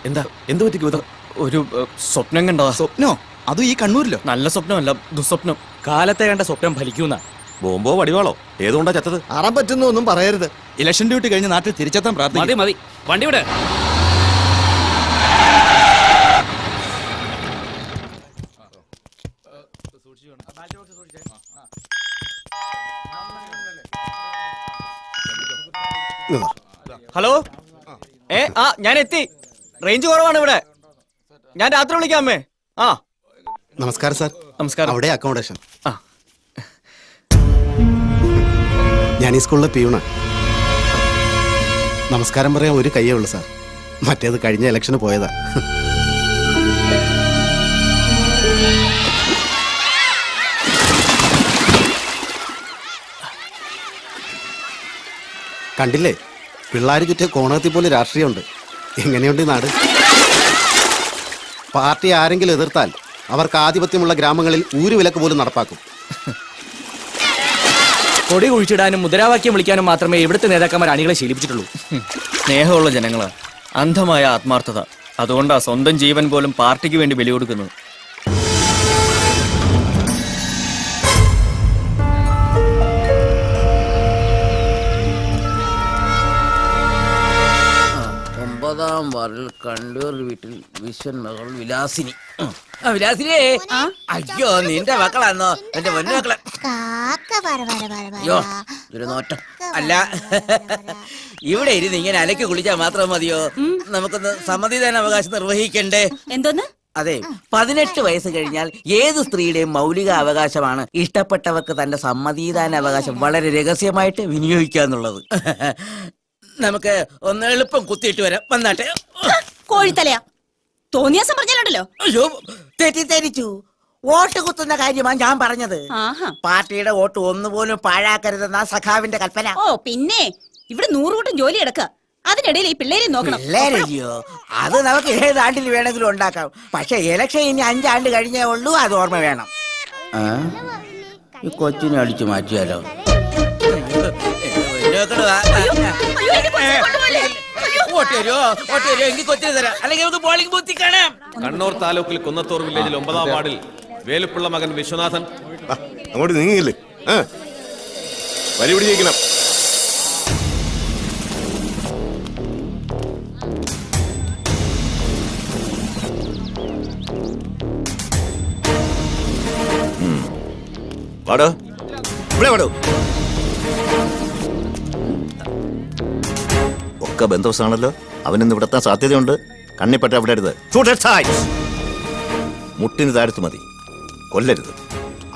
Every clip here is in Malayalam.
എന്താ എന്ത് പറ്റി ഗൗതം? ഒരു സ്വപ്നം കണ്ടോ? സ്വപ്നോ? അതും ഈ കണ്ണൂരിലോ? നല്ല സ്വപ്നമല്ല, ദുസ്വപ്നം. കാലത്തെ കണ്ട സ്വപ്നം ഫലിക്കുന്ന. ബോംബോ വടിവാളോ ഏതുകൊണ്ടാ ചത്തത്? അറാൻ പറ്റുന്ന ഒന്നും പറയരുത്. ഇലക്ഷൻ ഡ്യൂട്ടി കഴിഞ്ഞ് നാട്ടിൽ തിരിച്ചെത്താൻ പ്രാർത്ഥിക്കും. മതി വണ്ടി വിടെ. ഹലോ, ഞാൻ എത്തി. റേഞ്ച് കുറവാണ് ഇവിടെ. ഞാൻ രാത്രി വിളിക്കാം അമ്മേ. നമസ്കാരം സാർ. നമസ്കാരം. അവിടെ അക്കോമഡേഷൻ. ആ, ഞാൻ ഈ സ്കൂളിലെ പിയൂണ്. നമസ്കാരം പറയാൻ ഒരു കയ്യേ ഉള്ളൂ സാർ. മറ്റേത് കഴിഞ്ഞ ഇലക്ഷന് പോയതാ. കണ്ടില്ലേ, പിള്ളേർ ചുറ്റ കോണകത്തിൽ പോലെ രാഷ്ട്രീയമുണ്ട്. എങ്ങനെയുണ്ട് ഈ നാട്? പാർട്ടി ആരെങ്കിലും എതിർത്താൽ അവർക്ക് ആധിപത്യമുള്ള ഗ്രാമങ്ങളിൽ ഊരുവിലക്ക് പോലും നടപ്പാക്കും. കൊടി കുഴിച്ചിടാനും മുദ്രാവാക്യം വിളിക്കാനും മാത്രമേ ഇവിടുത്തെ നേതാക്കന്മാർ അണികളെ ശീലിപ്പിച്ചിട്ടുള്ളൂ. സ്നേഹമുള്ള ജനങ്ങളാ, അന്ധമായ ആത്മാർത്ഥത. അതുകൊണ്ടാ സ്വന്തം ജീവൻ പോലും പാർട്ടിക്ക് വേണ്ടി ബലി കൊടുക്കുന്നത്. വാർഡിൽ കണ്ടൂർ വീട്ടിൽ വിശ്വൻ മകൾ വിലാസിനി. വിലാസിനിയേ, അയ്യോ നിന്റെ മക്കളാന്നോ? എന്റെ പൊന്നു മക്കളെ. അയ്യോ ഒരു നോട്ടം. അല്ല, ഇവിടെ ഇരുന്ന് ഇങ്ങനെ അലക്കി കുളിച്ചാൽ മാത്രം മതിയോ? നമുക്കൊന്ന് സമ്മതിദാന അവകാശം നിർവഹിക്കണ്ടേ? എന്തോന്ന്? അതെ, 18 വയസ്സ് കഴിഞ്ഞാൽ ഏത് സ്ത്രീയുടെയും മൗലിക അവകാശമാണ് ഇഷ്ടപ്പെട്ടവർക്ക് തന്റെ സമ്മതിദാന അവകാശം വളരെ രഹസ്യമായിട്ട് വിനിയോഗിക്കാന്നുള്ളത്. നമുക്ക് ഒന്ന് എളുപ്പം കുത്തിയിട്ട് വരാം. വന്നാട്ടെ. കോഴിത്തലയാ, തോന്നിയാസം പറഞ്ഞാലുണ്ടല്ലോ. അയ്യോ, തെറ്റിദ്ധരിച്ചു. വോട്ട് കുത്തുന്ന കാര്യമാണ് ഞാൻ പറഞ്ഞത്. പാർട്ടിയുടെ വോട്ട് ഒന്നുപോലും പാഴാക്കരുതെന്ന സഖാവിന്റെ കൽപ്പന. ഓ പിന്നെ ഇവിടെ 100 കൂട്ടം ജോലി എടുക്ക. അതിനിടയിൽ ഈ പിള്ളേരെ നോക്കണം. പിള്ളേരല്ലയോ, അത് നമുക്ക് ഏത് ആണ്ടിൽ വേണമെങ്കിലും ഉണ്ടാക്കാം. പക്ഷെ ഇലക്ഷൻ ഇനി 5 ആണ്ട് കഴിഞ്ഞേ ഉള്ളൂ. അത് ഓർമ്മ വേണം. ഈ കൊച്ചിനെ അടിച്ചു മാറ്റിയാലോ? കണ്ണൂർ താലൂക്കിൽ കുന്നത്തൂർ വില്ലേജിൽ 9-ാം വാർഡിൽ വേലുപ്പിള്ള മകൻ വിശ്വനാഥൻ. അങ്ങോട്ട് നീങ്ങില്ലേ? വരി പിടിക്കണം. വാടോ, ഇവിടെ വാടോ. ഒക്കെ ബന്ധവസാണല്ലോ. അവനിന്ന് ഇവിടെത്താൻ സാധ്യതയുണ്ട്. കണ്ണിപ്പറ്റ അവിടെ എടുത്ത് മുട്ടിന് താഴ്ത്തു മതി, കൊല്ലരുത്.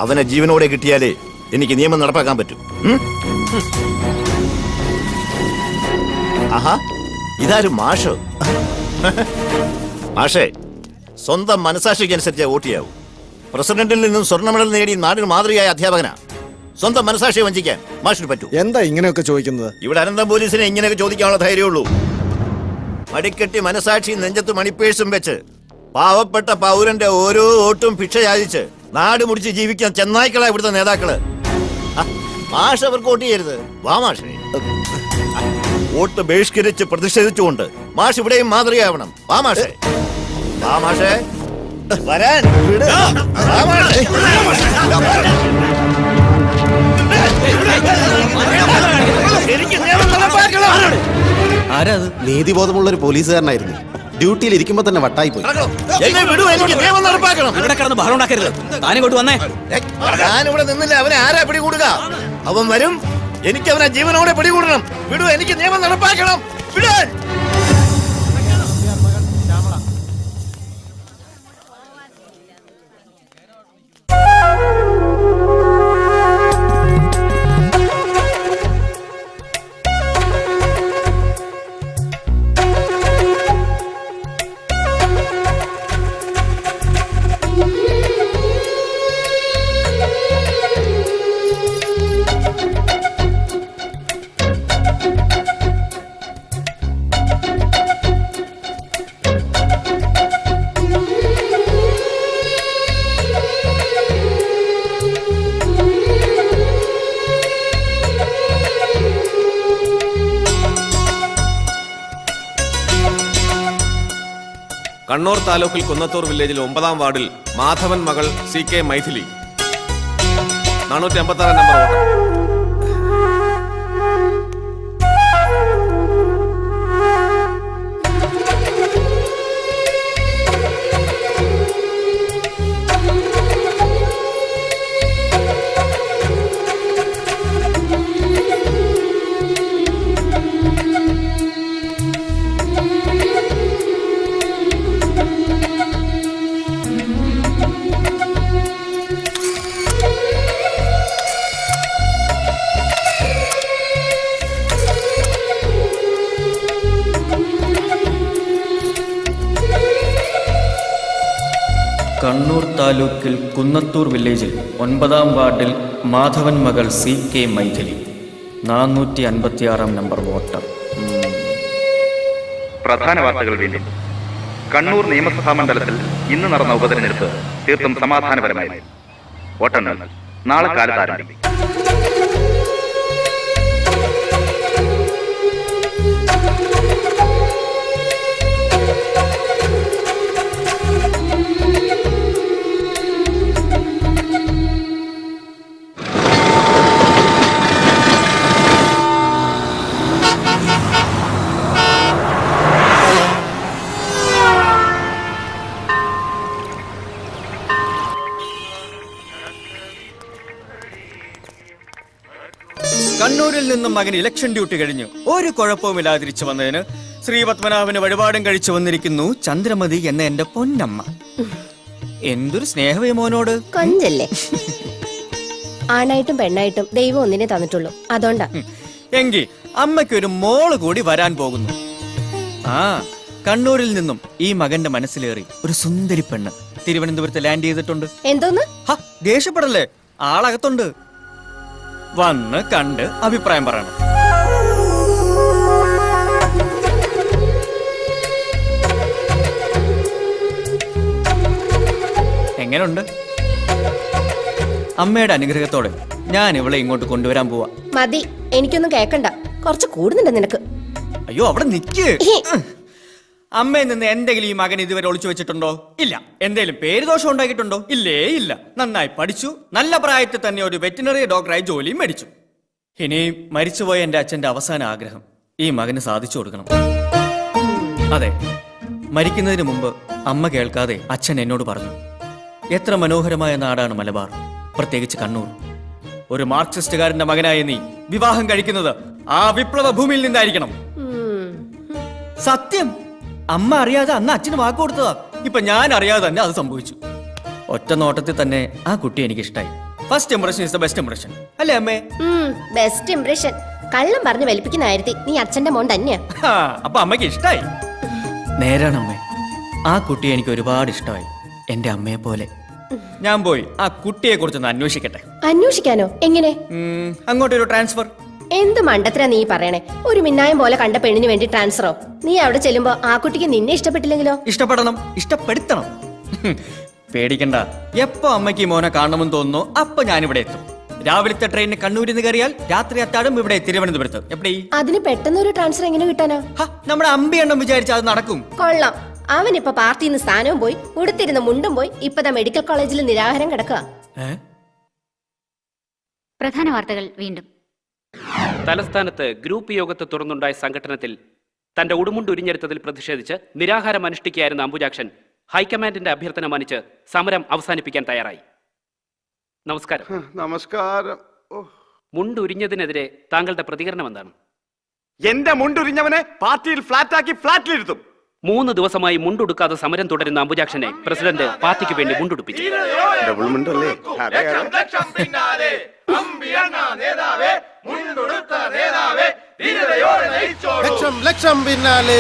അവനെ ജീവനോടെ കിട്ടിയാലേ എനിക്ക് നിയമം നടപ്പാക്കാൻ പറ്റും. ആഹാ, ഇതാരും മാഷോ? മാഷേ, സ്വന്തം മനസാക്ഷിക്കനുസരിച്ച് വോട്ട് ചെയ്യാവൂ. പ്രസിഡന്റിൽ നിന്നും സ്വർണ്ണ മെഡൽ നേടി നാടിന് മാതൃകയായ അധ്യാപകനാ. സ്വന്തം മനസാക്ഷിയെ വഞ്ചിക്കാൻ മാഷിന് പറ്റൂ? എന്താ ഇങ്ങനെയൊക്കെ ചോദിക്കുന്നത്? ഇവിടെ അനന്തം പോലീസിനെ ഇങ്ങനെയൊക്കെ ചോദിക്കാനുള്ള ധൈര്യമുള്ളൂ. മടിക്കെട്ടി മനസാക്ഷി നെഞ്ചത്ത് മണിപ്പേഴ്സും വെച്ച് പാവപ്പെട്ട പൗരന്റെ ഓരോ വോട്ടും ഭിക്ഷ യാചിച്ച് നാട് മുടിച്ച് ജീവിക്കാൻ ചെന്നായ്ക്കളാ ഇവിടുത്തെ നേതാക്കള്. മാഷ് അവർക്ക് വോട്ട് ചെയ്യരുത്. വാ മാഷേ, വോട്ട് ബഹിഷ്കരിച്ച് പ്രതിഷേധിച്ചുകൊണ്ട് മാഷ് ഇവിടെയും മാതൃകയാവണം. വാ മാഷേ, വാ മാഷേ, വരാൻ. നീതിബോധമുള്ള ഒരു പോലീസുകാരനായിരുന്നു. ഡ്യൂട്ടിയിൽ ഇരിക്കുമ്പോ തന്നെ വട്ടായി പോയി. ഇവിടെ കിടന്ന് ബഹളം ഉണ്ടാക്കരുത്. താനിങ്ങോട്ട് വന്നേ. ഞാനിവിടെ നിന്നില്ല. അവനെ ആരാ പിടികൂടുക? അവൻ വരും. എനിക്ക് അവനെ ജീവനോടെ പിടികൂടണം. വിടൂ, എനിക്ക് നിയമം നടപ്പാക്കണം. വിടാൻ. കണ്ണൂർ താലൂക്കിൽ കുന്നത്തൂർ വില്ലേജിൽ 9-ാം വാർഡിൽ മാധവൻ മകൾ CK Mythili 456 number voter. Kannur താലൂക്കിൽ കുന്നത്തൂർ വില്ലേജിൽ 9-ാം വാർഡിൽ മാധവൻ മകൾ CK മൈഥിലി 456 നമ്പർ വോട്ടർ. പ്രധാന വാർത്തകൾ വീണ്ടും. കണ്ണൂർ നിയമസഭാ മണ്ഡലത്തിൽ ഇന്ന് നടന്ന ഉപതെരഞ്ഞെടുപ്പ് തീർത്തും സമാധാനപരമായി. വോട്ടെണ്ണൽ നാളെ കാലത്ത് ആരംഭിക്കും. കണ്ണൂരിൽ നിന്നും മകൻ ഇലക്ഷൻ ഡ്യൂട്ടി കഴിഞ്ഞു ഒരു കുഴപ്പവുമില്ലാതെ തിരിച്ചു വന്നതിന് ശ്രീപത്മനാഭന് വഴിപാടും കഴിച്ചു വന്നിരിക്കുന്നു ചന്ദ്രമതി എന്ന എന്റെ പൊന്നമ്മ. എന്തൊരു സ്നേഹവേ മോനോട്. കൊഞ്ചല്ലേ. ആണായിട്ടും പെണ്ണായിട്ടും ദൈവം ഒന്നിനെ തന്നിട്ടുള്ളൂ, അതുകൊണ്ടാ. എങ്കി അമ്മയ്ക്ക് ഒരു മോള് കൂടി വരാൻ പോകുന്നു. ആ കണ്ണൂരിൽ നിന്നും ഈ മകന്റെ മനസ്സിലേറി ഒരു സുന്ദരി പെണ്ണ് തിരുവനന്തപുരത്ത് ലാൻഡ് ചെയ്തിട്ടുണ്ട്. എന്തോന്ന്? ദേഷ്യപ്പെടല്ലേ, ആളകത്തുണ്ട്. വന്ന് കണ്ട് അഭിപ്രായം പറയണം. എങ്ങനെയുണ്ട്? അമ്മയുടെ അനുഗ്രഹത്തോടെ ഞാൻ ഇവളെ ഇങ്ങോട്ട് കൊണ്ടുവരാൻ പോവാ. മതി, എനിക്കൊന്നും കേക്കണ്ട. കുറച്ച് കൂടുന്നുണ്ട് നിനക്ക്. അയ്യോ അവിടെ നിക്ക്. അമ്മയിൽ നിന്ന് എന്തെങ്കിലും ഈ മകൻ ഇതുവരെ ഒളിച്ചു വെച്ചിട്ടുണ്ടോ? ഇല്ല. എന്തെങ്കിലും പേര് ദോഷം ഉണ്ടാക്കിയിട്ടുണ്ടോ? ഇല്ലേ ഇല്ല. നന്നായി പഠിച്ചു, നല്ല പ്രായത്തിൽ തന്നെ ഒരു വെറ്റിനറി ഡോക്ടറായി ജോലിയും മേടിച്ചു. ഇനി മരിച്ചുപോയ എന്റെ അച്ഛന്റെ അവസാന ആഗ്രഹം ഈ മകന് സാധിച്ചു കൊടുക്കണം. അതെ, മരിക്കുന്നതിന് മുമ്പ് അമ്മ കേൾക്കാതെ അച്ഛൻ എന്നോട് പറഞ്ഞു, എത്ര മനോഹരമായ നാടാണ് മലബാർ, പ്രത്യേകിച്ച് കണ്ണൂർ. ഒരു മാർക്സിസ്റ്റുകാരന്റെ മകനായ നീ വിവാഹം കഴിക്കുന്നത് ആ വിപ്ലവ ഭൂമിയിൽ നിന്നായിരിക്കണം. സത്യം, അമ്മ അറിയാതെ അന്ന് അച്ഛന് വാക്ക് കൊടുത്തതാ. ഇപ്പൊ ഞാൻ അറിയാതെ തന്നെ അത് സംഭവിച്ചു. ഒറ്റ നോട്ടത്തിൽ തന്നെ ആ കുട്ടി എനിക്ക് ഇഷ്ടായി. First impression is the best impression, അല്ലേ അമ്മേ? Best impression. കള്ളം പറഞ്ഞ് വലിപ്പിക്കുന്ന കാര്യത്തിൽ നീ അച്ഛന്റെ മോൻ തന്നെയാ. അപ്പൊ അമ്മയ്ക്ക് ഇഷ്ടായി. നേരാണ് അമ്മേ, ആ കുട്ടി എനിക്ക് ഒരുപാട് ഇഷ്ടമായി, എന്റെ അമ്മയെ പോലെ. ഞാൻ പോയി ആ കുട്ടിയെ കുറിച്ചൊന്ന് അന്വേഷിക്കട്ടെ. അന്വേഷിക്കാനോ? എങ്ങനെ? അങ്ങോട്ടൊരു ട്രാൻസ്ഫർ. എന്ത് മണ്ടത്തിനാ നീ പറയണേ? ഒരു മിന്നായം പോലെ കണ്ട പെണ്ണിന് വേണ്ടി ട്രാൻസ്ഫറോ? നീ അവിടെ ചെല്ലുമ്പോ ആ കുട്ടിക്ക് നിന്നെ ഇഷ്ടപ്പെട്ടില്ലെങ്കിലോ? ഇഷ്ടപ്പെടണം, ഇഷ്ടപ്പെടുത്തണം. പേടിക്കണ്ട, എപ്പോ അമ്മയ്ക്ക് മോനെ കാണണമെന്ന് തോന്നുന്നു അപ്പൊ ഞാനിവിടെ എത്തും. രാവിലത്തെ ട്രെയിനിന് കണ്ണൂരിൽ നിന്ന് കയറിയാൽ രാത്രി അത്താടും ഇവിടെ തിരുവനന്തപുരത്ത്. എപ്പടി? അതിന് പെട്ടെന്ന് ഒരു ട്രാൻസ്ഫർ എങ്ങനെ കിട്ടാനോ? നമ്മുടെ അമ്പിയെണ്ണം വിചാരിച്ചാൽ അത് നടക്കും. കൊള്ളാം. അവൻ ഇപ്പൊ പാർട്ടിയിൽ നിന്ന് സ്ഥാനവും പോയി, ഉടുത്തിരുന്ന മുണ്ടും പോയി, ഇപ്പതാ മെഡിക്കൽ കോളേജിൽ നിരാഹാരം കിടക്കുക. പ്രധാന വാർത്തകൾ വീണ്ടും. തലസ്ഥാനത്ത് ഗ്രൂപ്പ് യോഗത്തെ തുടർന്നുണ്ടായ സംഘടനത്തിൽ തന്റെ ഉടുമുണ്ട് ഉരിഞ്ഞെടുത്തതിൽ പ്രതിഷേധിച്ച് നിരാഹാരം അനുഷ്ഠിക്കുകയായിരുന്ന അംബുജാക്ഷൻ ഹൈക്കമാൻഡിന്റെ അഭ്യർത്ഥന മാനിച്ച് സമരം അവസാനിപ്പിക്കാൻ തയ്യാറായി. നമസ്കാരം. നമസ്കാരം. മുണ്ടുരിഞ്ഞതിനെതിരെ താങ്കളുടെ പ്രതികരണം എന്താണ്? എന്റെ മുണ്ടുരിഞ്ഞവനെ പാർട്ടിയിൽ ഫ്ലാറ്റാക്കി ഫ്ലാറ്റിലിരുത്തും. 3 ദിവസമായി മുണ്ടുടുക്കാതെ സമരം തുടരുന്ന അംബുജാക്ഷനെ പ്രസിഡന്റ് പാർട്ടിക്ക് വേണ്ടി മുണ്ടുടുപ്പിച്ചു. ഡബിൾ മുണ്ടല്ലേ? ലക്ഷം ലക്ഷം പിന്നാലെ